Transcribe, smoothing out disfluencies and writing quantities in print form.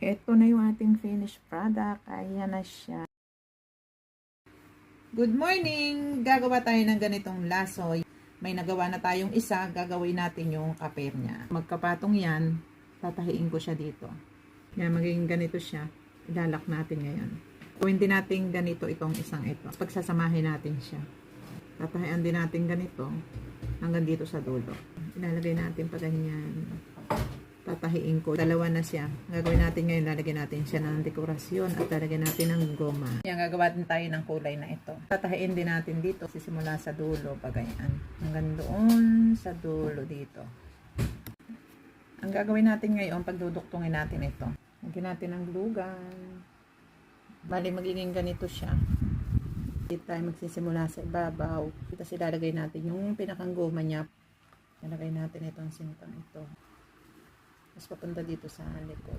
Ito na yung ating finished product. Ayan na siya. Good morning! Gagawa tayo ng ganitong lasoy. May nagawa na tayong isa, gagawin natin yung kaper niya. Magkapatong yan, tatahiin ko siya dito. Yan, magiging ganito siya. Ilalak natin ngayon. Gawin din natin ganito itong isang ito. Pagsasamahin natin siya. Tatahian din natin ganito hanggang dito sa dulo. Ilalagay natin pa ganyan. Tatahiin ko. Dalawa na siya. Gagawin natin ngayon, lalagyan natin siya ng dekorasyon at lalagyan natin ng goma. Yan, gagawa din tayo ng kulay na ito. Tatahiin din natin dito. Sisimula sa dulo, pagayan. Hanggang doon sa dulo dito. Ang gagawin natin ngayon, pagduduktungin natin ito. Lagyan natin ng glugan. Bali, magiging ganito siya. Dito tayo magsisimula sa ibabaw. Tapos ilalagay natin yung pinakang goma niya. Ilalagay natin itong sintang ito. Tapos papunta dito sa likod.